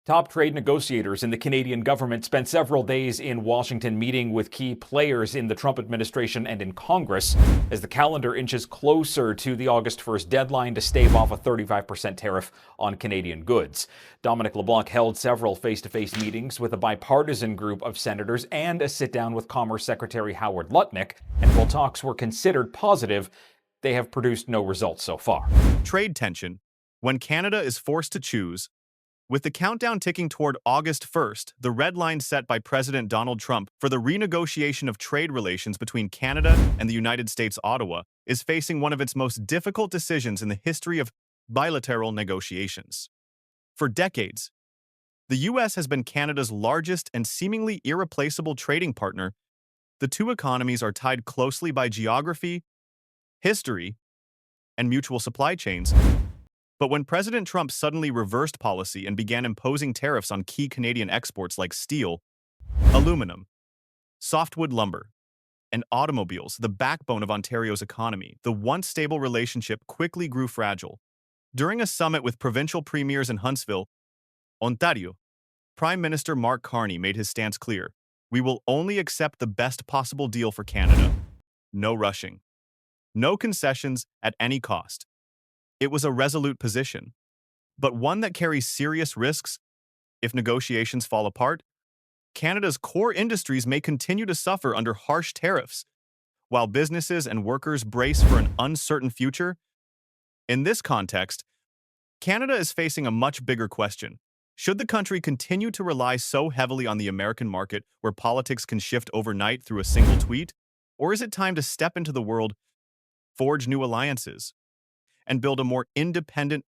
Top trade negotiators in the Canadian government spent several days in Washington meeting with key players in the Trump administration and in Congress as the calendar inches closer to the August 1st deadline to stave off a 35% tariff on Canadian goods. Dominic LeBlanc held several face-to-face meetings with a bipartisan group of senators and a sit-down with Commerce Secretary Howard Lutnick, and while talks were considered positive, they have produced no results so far. Trade tension. When Canada is forced to choose, with the countdown ticking toward August 1st, the red line set by President Donald Trump for the renegotiation of trade relations between Canada and the United States, Ottawa, is facing one of its most difficult decisions in the history of bilateral negotiations. For decades, the U.S. has been Canada's largest and seemingly irreplaceable trading partner. The two economies are tied closely by geography, history, and mutual supply chains. But when President Trump suddenly reversed policy and began imposing tariffs on key Canadian exports like steel, aluminum, softwood lumber, and automobiles, the backbone of Ontario's economy, the once stable relationship quickly grew fragile. During a summit with provincial premiers in Huntsville, Ontario, Prime Minister Mark Carney made his stance clear. We will only accept the best possible deal for Canada. No rushing. No concessions at any cost. It was a resolute position, but one that carries serious risks. If negotiations fall apart, Canada's core industries may continue to suffer under harsh tariffs, while businesses and workers brace for an uncertain future. In this context, Canada is facing a much bigger question. Should the country continue to rely so heavily on the American market where politics can shift overnight through a single tweet? Or is it time to step into the world, forge new alliances, and build a more independent,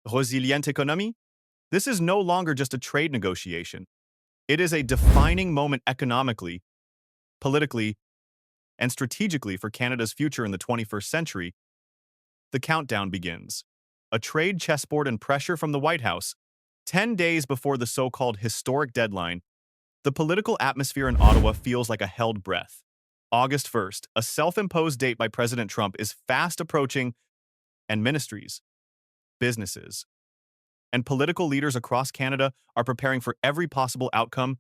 resilient economy? This is no longer just a trade negotiation. It is a defining moment economically, politically, and strategically for Canada's future in the 21st century. The countdown begins. A trade chessboard and pressure from the White House. 10 days before the so-called historic deadline, the political atmosphere in Ottawa feels like a held breath. August 1st, a self-imposed date by President Trump, is fast approaching, and ministries, businesses, and political leaders across Canada are preparing for every possible outcome.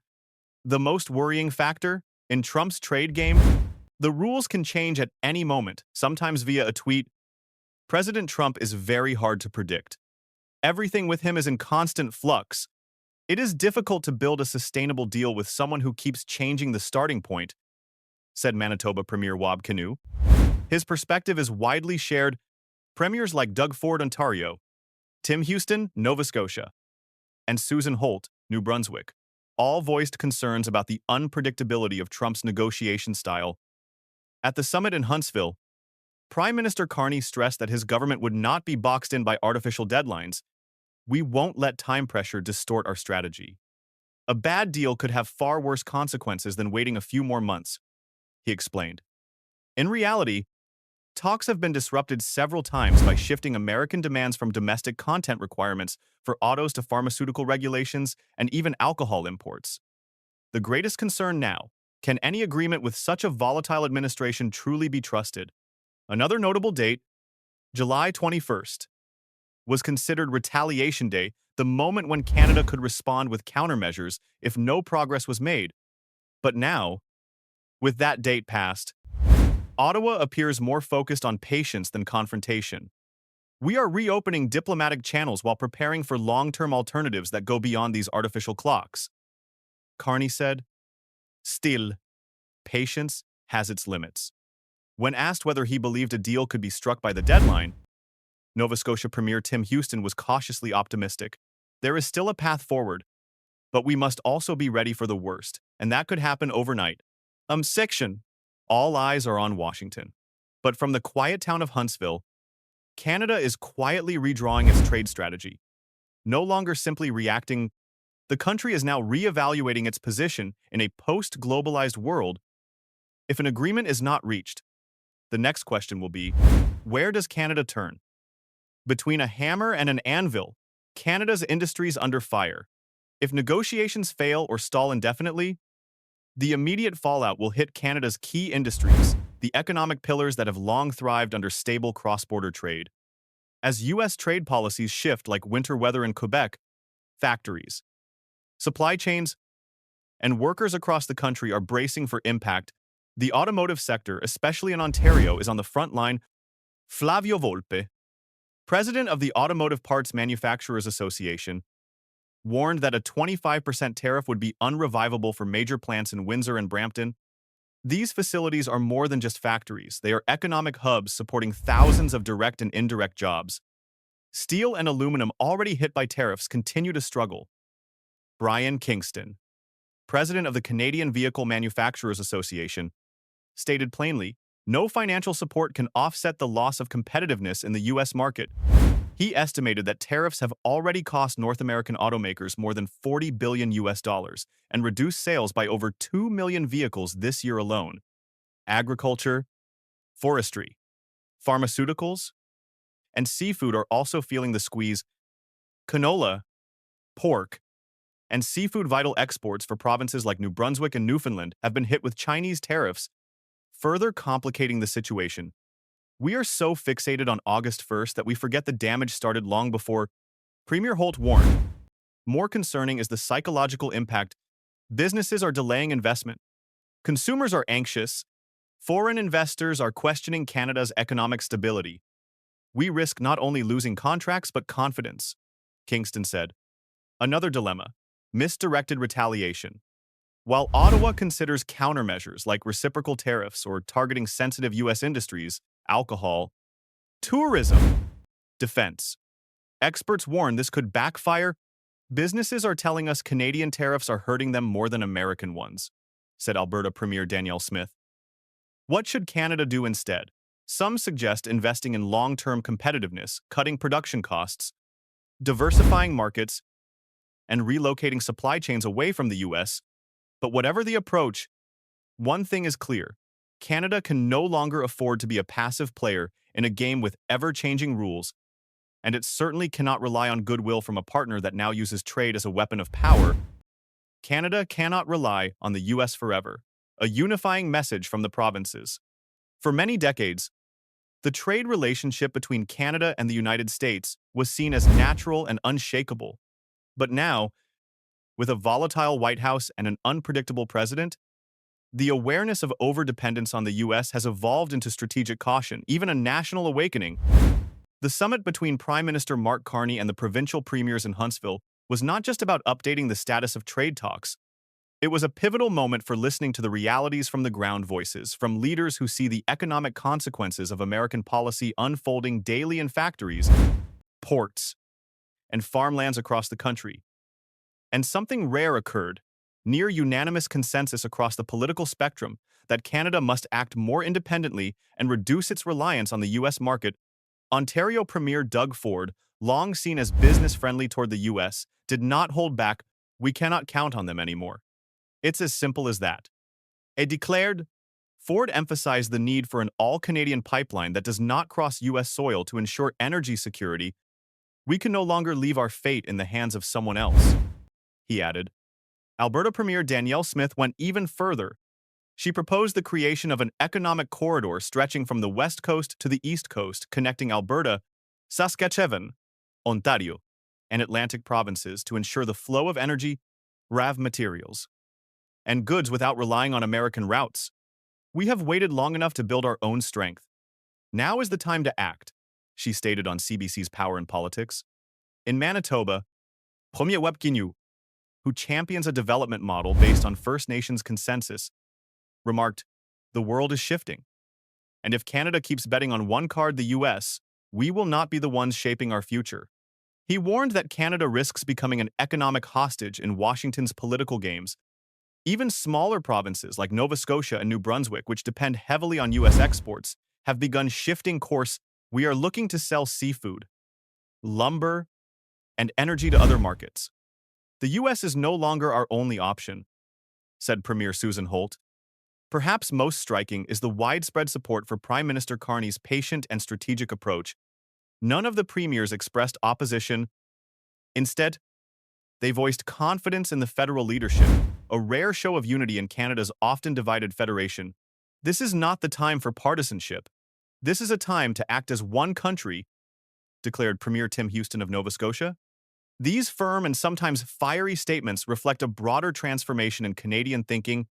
The most worrying factor in Trump's trade game? The rules can change at any moment, sometimes via a tweet. President Trump is very hard to predict. Everything with him is in constant flux. It is difficult to build a sustainable deal with someone who keeps changing the starting point, said Manitoba Premier Wab Kinew. His perspective is widely shared. Premiers like Doug Ford, Ontario, Tim Houston, Nova Scotia, and Susan Holt, New Brunswick, all voiced concerns about the unpredictability of Trump's negotiation style. At the summit in Huntsville, Prime Minister Carney stressed that his government would not be boxed in by artificial deadlines. We won't let time pressure distort our strategy. A bad deal could have far worse consequences than waiting a few more months, he explained. In reality, talks have been disrupted several times by shifting American demands from domestic content requirements for autos to pharmaceutical regulations and even alcohol imports. The greatest concern now, can any agreement with such a volatile administration truly be trusted? Another notable date, July 21st, was considered Retaliation Day, the moment when Canada could respond with countermeasures if no progress was made. But now, with that date passed, Ottawa appears more focused on patience than confrontation. We are reopening diplomatic channels while preparing for long-term alternatives that go beyond these artificial clocks, Carney said. Still, patience has its limits. When asked whether he believed a deal could be struck by the deadline, Nova Scotia Premier Tim Houston was cautiously optimistic. There is still a path forward, but we must also be ready for the worst, and that could happen overnight. Section. All eyes are on Washington. But from the quiet town of Huntsville, Canada is quietly redrawing its trade strategy. No longer simply reacting, the country is now reevaluating its position in a post-globalized world. If an agreement is not reached, the next question will be, where does Canada turn? Between a hammer and an anvil, Canada's industries under fire. If negotiations fail or stall indefinitely, the immediate fallout will hit Canada's key industries, the economic pillars that have long thrived under stable cross-border trade. As U.S. trade policies shift like winter weather in Quebec, factories, Supply chains and workers across the country are bracing for impact. The automotive sector, especially in Ontario, is on the front line. Flavio Volpe, president of the Automotive Parts Manufacturers Association, warned that a 25% tariff would be unrevivable for major plants in Windsor and Brampton. These facilities are more than just factories. They are economic hubs supporting thousands of direct and indirect jobs. Steel and aluminum, already hit by tariffs, continue to struggle. Brian Kingston, president of the Canadian Vehicle Manufacturers Association, stated plainly, no financial support can offset the loss of competitiveness in the U.S. market. He estimated that tariffs have already cost North American automakers more than $40 billion and reduced sales by over 2 million vehicles this year alone. Agriculture, forestry, pharmaceuticals, and seafood are also feeling the squeeze. Canola, pork, and seafood vital exports for provinces like New Brunswick and Newfoundland have been hit with Chinese tariffs, further complicating the situation. We are so fixated on August 1st that we forget the damage started long before. Premier Holt warned. More concerning is the psychological impact. Businesses are delaying investment. Consumers are anxious. Foreign investors are questioning Canada's economic stability. We risk not only losing contracts but confidence, Kingston said. Another dilemma: misdirected retaliation. While Ottawa considers countermeasures like reciprocal tariffs or targeting sensitive U.S. industries, alcohol, tourism, defense, experts warn this could backfire. Businesses are telling us Canadian tariffs are hurting them more than American ones, said Alberta Premier Danielle Smith. What should Canada do instead? Some suggest investing in long-term competitiveness, cutting production costs, diversifying markets, and relocating supply chains away from the U.S. But whatever the approach, one thing is clear: Canada can no longer afford to be a passive player in a game with ever-changing rules, and it certainly cannot rely on goodwill from a partner that now uses trade as a weapon of power. Canada cannot rely on the U.S. forever. A unifying message from the provinces. For many decades, the trade relationship between Canada and the United States was seen as natural and unshakable. But now, with a volatile White House and an unpredictable president, the awareness of overdependence on the U.S. has evolved into strategic caution, even a national awakening. The summit between Prime Minister Mark Carney and the provincial premiers in Huntsville was not just about updating the status of trade talks. It was a pivotal moment for listening to the realities from the ground, voices from leaders who see the economic consequences of American policy unfolding daily in factories, ports, and farmlands across the country. And something rare occurred: near unanimous consensus across the political spectrum that Canada must act more independently and reduce its reliance on the U.S. market. Ontario Premier Doug Ford, long seen as business-friendly toward the U.S., did not hold back. We cannot count on them anymore. It's as simple as that. He declared. Ford emphasized the need for an all-Canadian pipeline that does not cross U.S. soil to ensure energy security. We can no longer leave our fate in the hands of someone else, he added. Alberta Premier Danielle Smith went even further. She proposed the creation of an economic corridor stretching from the west coast to the east coast, connecting Alberta, Saskatchewan, Ontario, and Atlantic provinces to ensure the flow of energy, raw materials, and goods without relying on American routes. We have waited long enough to build our own strength. Now is the time to act, she stated on CBC's Power and Politics. In Manitoba, Premier Webkinu, who champions a development model based on First Nations consensus, remarked, "The world is shifting. And if Canada keeps betting on one card, the U.S., we will not be the ones shaping our future." He warned that Canada risks becoming an economic hostage in Washington's political games. Even smaller provinces like Nova Scotia and New Brunswick, which depend heavily on U.S. exports, have begun shifting course. We are looking to sell seafood, lumber, and energy to other markets. The U.S. is no longer our only option, said Premier Susan Holt. Perhaps most striking is the widespread support for Prime Minister Carney's patient and strategic approach. None of the premiers expressed opposition. Instead, they voiced confidence in the federal leadership, a rare show of unity in Canada's often divided federation. This is not the time for partisanship. This is a time to act as one country, declared Premier Tim Houston of Nova Scotia. These firm and sometimes fiery statements reflect a broader transformation in Canadian thinking.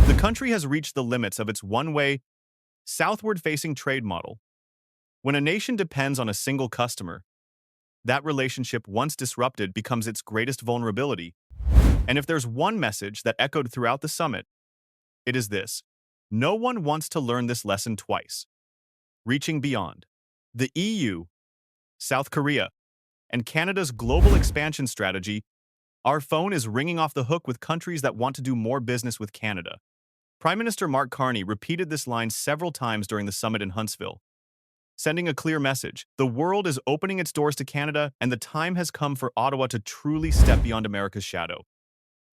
The country has reached the limits of its one-way, southward-facing trade model. When a nation depends on a single customer, that relationship, once disrupted, becomes its greatest vulnerability. And if there's one message that echoed throughout the summit, it is this: no one wants to learn this lesson twice. Reaching beyond the EU, South Korea, and Canada's global expansion strategy, our phone is ringing off the hook with countries that want to do more business with Canada. Prime Minister Mark Carney repeated this line several times during the summit in Huntsville, sending a clear message: the world is opening its doors to Canada, and the time has come for Ottawa to truly step beyond America's shadow.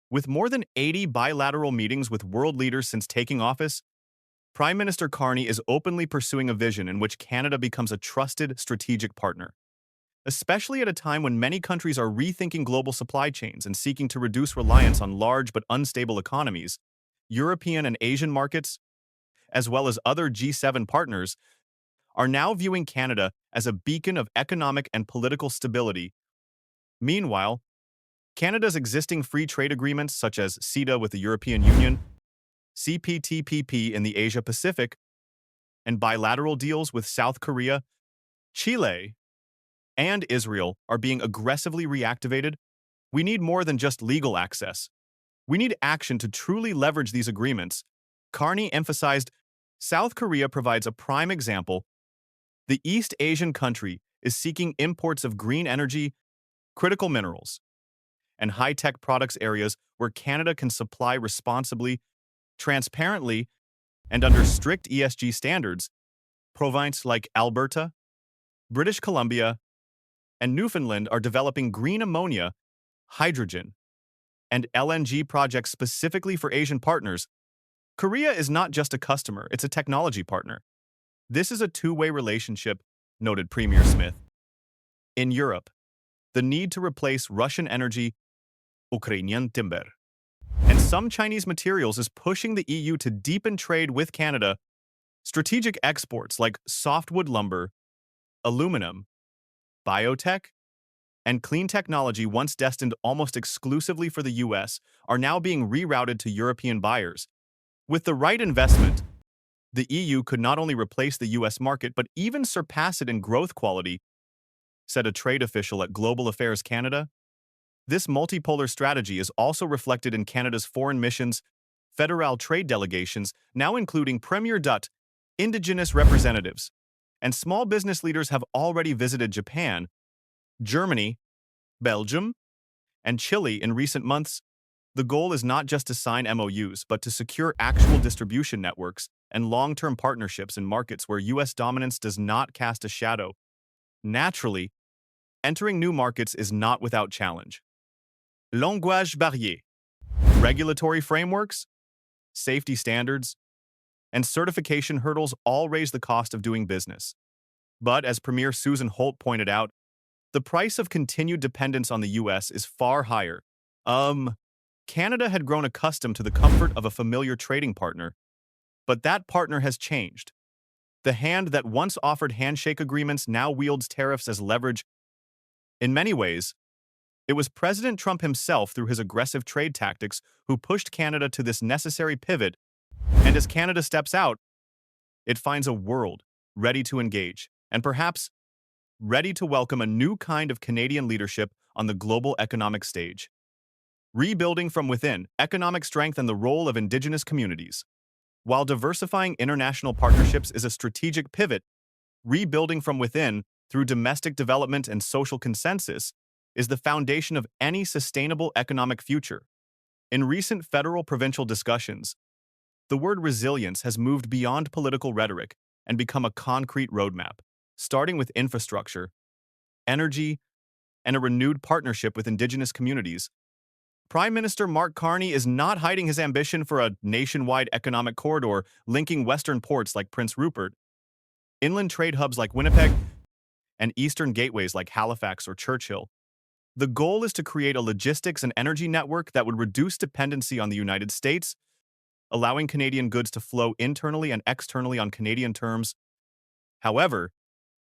With more than 80 bilateral meetings with world leaders since taking office, Prime Minister Carney is openly pursuing a vision in which Canada becomes a trusted strategic partner. Especially at a time when many countries are rethinking global supply chains and seeking to reduce reliance on large but unstable economies, European and Asian markets, as well as other G7 partners, are now viewing Canada as a beacon of economic and political stability. Meanwhile, Canada's existing free trade agreements such as CETA with the European Union, CPTPP in the Asia-Pacific, and bilateral deals with South Korea, Chile, and Israel are being aggressively reactivated. We need more than just legal access. We need action to truly leverage these agreements. Carney emphasized, South Korea provides a prime example. The East Asian country is seeking imports of green energy, critical minerals, and high-tech products, areas where Canada can supply responsibly, transparently, and under strict ESG standards. Provinces like Alberta, British Columbia, and Newfoundland are developing green ammonia, hydrogen, and LNG projects specifically for Asian partners. Korea is not just a customer, it's a technology partner. This is a two-way relationship, noted Premier Smith. In Europe, the need to replace Russian energy, Ukrainian timber, and some Chinese materials is pushing the EU to deepen trade with Canada. Strategic exports like softwood lumber, aluminum, biotech, and clean technology, once destined almost exclusively for the US, are now being rerouted to European buyers. With the right investment, the EU could not only replace the US market but even surpass it in growth quality, said a trade official at Global Affairs Canada. This multipolar strategy is also reflected in Canada's foreign missions. Federal trade delegations, now including Premier Dutt, Indigenous representatives, and small business leaders, have already visited Japan, Germany, Belgium, and Chile in recent months. The goal is not just to sign MOUs, but to secure actual distribution networks and long-term partnerships in markets where U.S. dominance does not cast a shadow. Naturally, entering new markets is not without challenge. Language barrière, regulatory frameworks, safety standards, and certification hurdles all raise the cost of doing business. But as Premier Susan Holt pointed out, the price of continued dependence on the U.S. is far higher. Canada had grown accustomed to the comfort of a familiar trading partner, but that partner has changed. The hand that once offered handshake agreements now wields tariffs as leverage. In many ways, it was President Trump himself, through his aggressive trade tactics, who pushed Canada to this necessary pivot. And as Canada steps out, it finds a world ready to engage, and perhaps ready to welcome a new kind of Canadian leadership on the global economic stage. Rebuilding from within, economic strength and the role of Indigenous communities. While diversifying international partnerships is a strategic pivot, rebuilding from within through domestic development and social consensus is the foundation of any sustainable economic future. In recent federal-provincial discussions, the word resilience has moved beyond political rhetoric and become a concrete roadmap, starting with infrastructure, energy, and a renewed partnership with Indigenous communities. Prime Minister Mark Carney is not hiding his ambition for a nationwide economic corridor linking western ports like Prince Rupert, inland trade hubs like Winnipeg, and eastern gateways like Halifax or Churchill. The goal is to create a logistics and energy network that would reduce dependency on the United States, allowing Canadian goods to flow internally and externally on Canadian terms. However,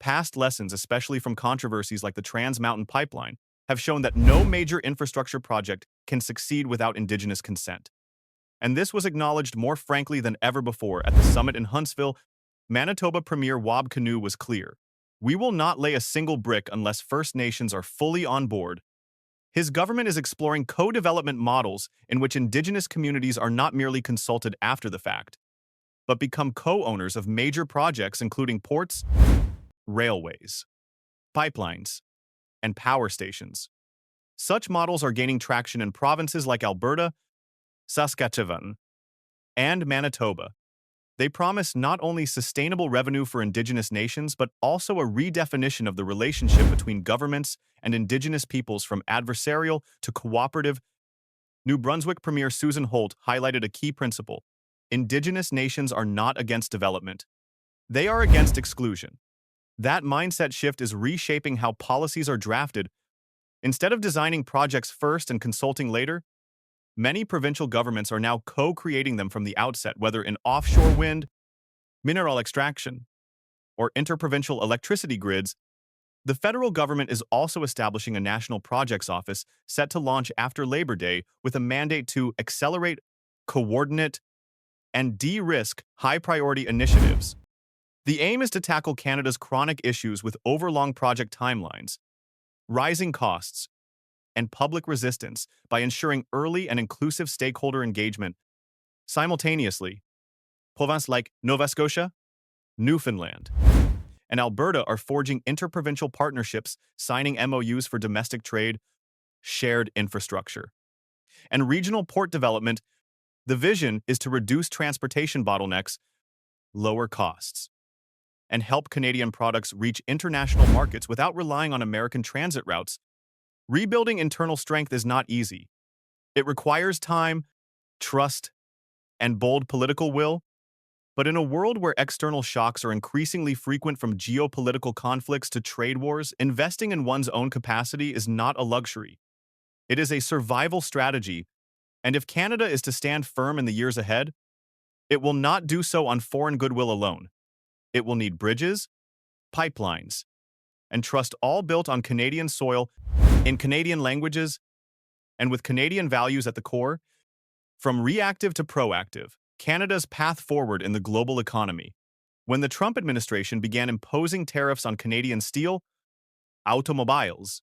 past lessons, especially from controversies like the Trans Mountain Pipeline, have shown that no major infrastructure project can succeed without indigenous consent. And this was acknowledged more frankly than ever before at the summit in Huntsville. Manitoba Premier Wab Kinew was clear. We will not lay a single brick unless First Nations are fully on board. His government is exploring co-development models in which indigenous communities are not merely consulted after the fact, but become co-owners of major projects including ports, railways, pipelines, and power stations. Such models are gaining traction in provinces like Alberta, Saskatchewan, and Manitoba. They promise not only sustainable revenue for Indigenous nations, but also a redefinition of the relationship between governments and Indigenous peoples from adversarial to cooperative. New Brunswick Premier Susan Holt highlighted a key principle. Indigenous nations are not against development. They are against exclusion. That mindset shift is reshaping how policies are drafted. Instead of designing projects first and consulting later, many provincial governments are now co-creating them from the outset, whether in offshore wind, mineral extraction, or interprovincial electricity grids. The federal government is also establishing a national projects office set to launch after Labor Day with a mandate to accelerate, coordinate, and de-risk high-priority initiatives. The aim is to tackle Canada's chronic issues with overlong project timelines, rising costs, and public resistance by ensuring early and inclusive stakeholder engagement. Simultaneously, provinces like Nova Scotia, Newfoundland, and Alberta are forging interprovincial partnerships, signing MOUs for domestic trade, shared infrastructure, and regional port development. The vision is to reduce transportation bottlenecks, lower costs, and help Canadian products reach international markets without relying on American transit routes. Rebuilding internal strength is not easy. It requires time, trust, and bold political will. But in a world where external shocks are increasingly frequent, from geopolitical conflicts to trade wars, investing in one's own capacity is not a luxury. It is a survival strategy, and if Canada is to stand firm in the years ahead, it will not do so on foreign goodwill alone. It will need bridges, pipelines, and trust, all built on Canadian soil, in Canadian languages, and with Canadian values at the core. From reactive to proactive, Canada's path forward in the global economy. When the Trump administration began imposing tariffs on Canadian steel, automobiles,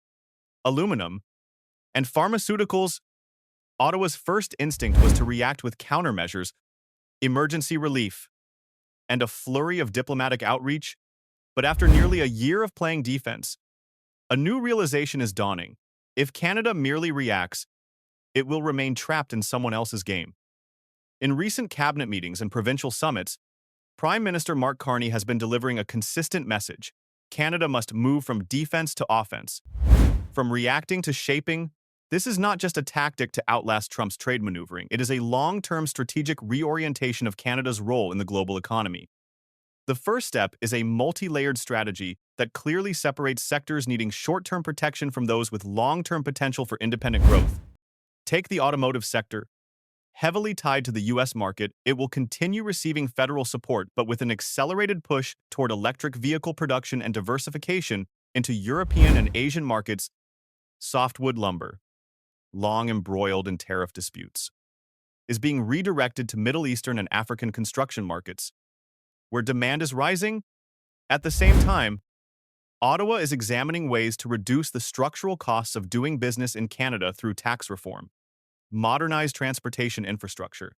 aluminum, and pharmaceuticals, Ottawa's first instinct was to react with countermeasures, emergency relief, and a flurry of diplomatic outreach. But after nearly a year of playing defense, a new realization is dawning. If Canada merely reacts, it will remain trapped in someone else's game. In recent cabinet meetings and provincial summits, Prime Minister Mark Carney has been delivering a consistent message. Canada must move from defense to offense, from reacting to shaping. This is not just a tactic to outlast Trump's trade maneuvering. It is a long-term strategic reorientation of Canada's role in the global economy. The first step is a multi-layered strategy that clearly separates sectors needing short-term protection from those with long-term potential for independent growth. Take the automotive sector. Heavily tied to the U.S. market, it will continue receiving federal support, but with an accelerated push toward electric vehicle production and diversification into European and Asian markets. Softwood lumber, long embroiled in tariff disputes, is being redirected to Middle Eastern and African construction markets, where demand is rising. At the same time, Ottawa is examining ways to reduce the structural costs of doing business in Canada through tax reform, modernized transportation infrastructure,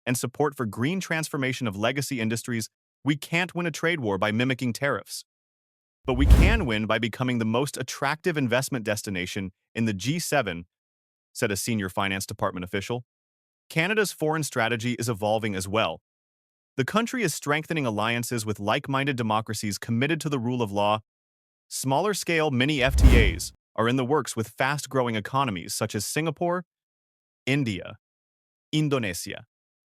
and support for green transformation of legacy industries. We can't win a trade war by mimicking tariffs, but we can win by becoming the most attractive investment destination in the G7, said a senior finance department official. Canada's foreign strategy is evolving as well. The country is strengthening alliances with like-minded democracies committed to the rule of law. Smaller-scale mini FTAs are in the works with fast-growing economies such as Singapore, India, Indonesia,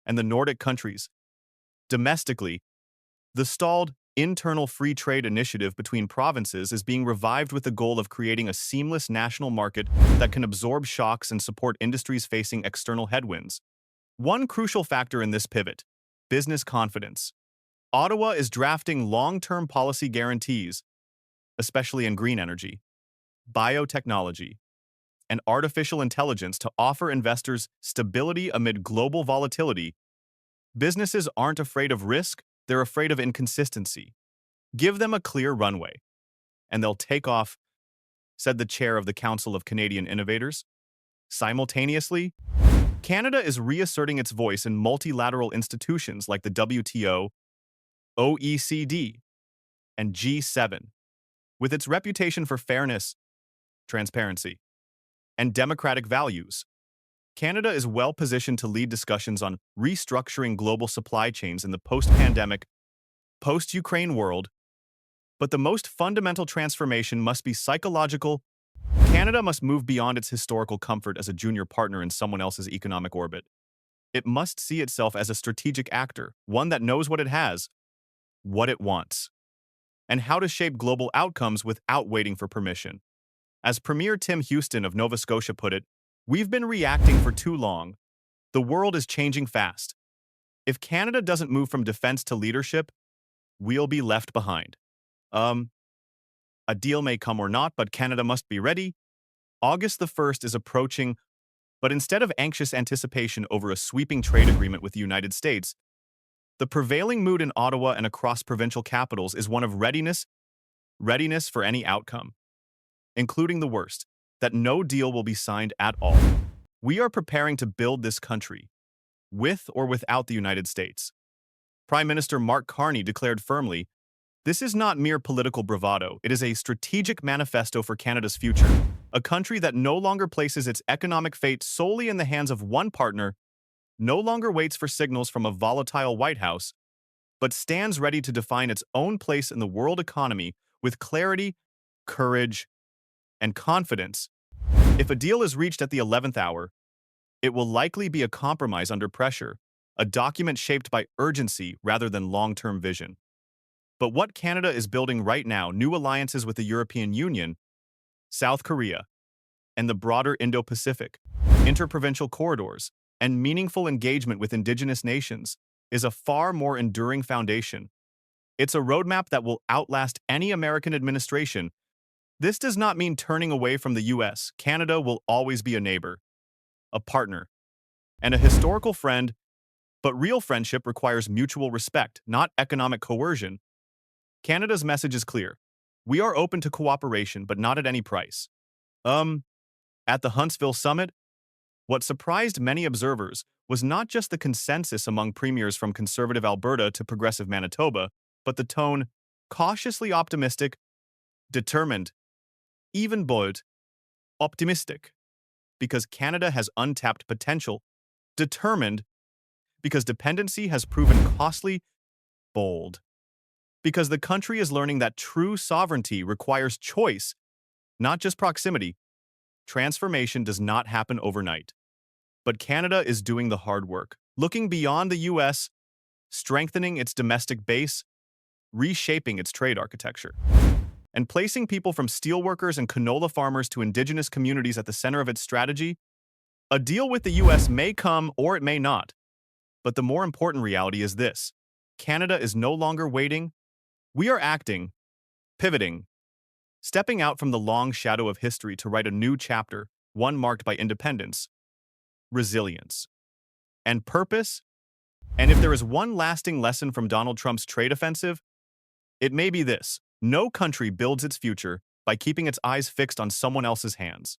and the Nordic countries. Domestically, the stalled internal free trade initiative between provinces is being revived with the goal of creating a seamless national market that can absorb shocks and support industries facing external headwinds. One crucial factor in this pivot: business confidence. Ottawa is drafting long-term policy guarantees, especially in green energy, biotechnology, and artificial intelligence to offer investors stability amid global volatility. Businesses aren't afraid of risk, they're afraid of inconsistency. Give them a clear runway, and they'll take off, said the chair of the Council of Canadian Innovators. Simultaneously, Canada is reasserting its voice in multilateral institutions like the WTO, OECD, and G7. With its reputation for fairness, transparency, and democratic values, Canada is well positioned to lead discussions on restructuring global supply chains in the post-pandemic, post-Ukraine world. But the most fundamental transformation must be psychological. Canada must move beyond its historical comfort as a junior partner in someone else's economic orbit. It must see itself as a strategic actor, one that knows what it has, what it wants, and how to shape global outcomes without waiting for permission. As Premier Tim Houston of Nova Scotia put it, "We've been reacting for too long. The world is changing fast. If Canada doesn't move from defense to leadership, we'll be left behind." A deal may come or not, but Canada must be ready. August the 1st is approaching, but instead of anxious anticipation over a sweeping trade agreement with the United States, the prevailing mood in Ottawa and across provincial capitals is one of readiness for any outcome, including the worst, that no deal will be signed at all. We are preparing to build this country, with or without the United States. Prime Minister Mark Carney declared firmly, "This is not mere political bravado, it is a strategic manifesto for Canada's future, a country that no longer places its economic fate solely in the hands of one partner, no longer waits for signals from a volatile White House, but stands ready to define its own place in the world economy with clarity, courage, and confidence. If a deal is reached at the 11th hour, it will likely be a compromise under pressure, a document shaped by urgency rather than long-term vision. But what Canada is building right now, new alliances with the European Union, South Korea, and the broader Indo-Pacific, interprovincial corridors, and meaningful engagement with Indigenous nations, is a far more enduring foundation. It's a roadmap that will outlast any American administration. This does not mean turning away from the U.S. Canada will always be a neighbor, a partner, and a historical friend, but real friendship requires mutual respect, not economic coercion. Canada's message is clear. We are open to cooperation, but not at any price. At the Huntsville summit, what surprised many observers was not just the consensus among premiers from conservative Alberta to progressive Manitoba, but the tone, cautiously optimistic, determined, even bold, optimistic, because Canada has untapped potential, determined, because dependency has proven costly, bold, because the country is learning that true sovereignty requires choice, not just proximity. Transformation does not happen overnight. But Canada is doing the hard work, looking beyond the U.S., strengthening its domestic base, reshaping its trade architecture, and placing people from steelworkers and canola farmers to Indigenous communities at the center of its strategy. A deal with the U.S. may come or it may not. But the more important reality is this: Canada is no longer waiting. We are acting, pivoting, stepping out from the long shadow of history to write a new chapter, one marked by independence, resilience, and purpose. And if there is one lasting lesson from Donald Trump's trade offensive, it may be this: no country builds its future by keeping its eyes fixed on someone else's hands.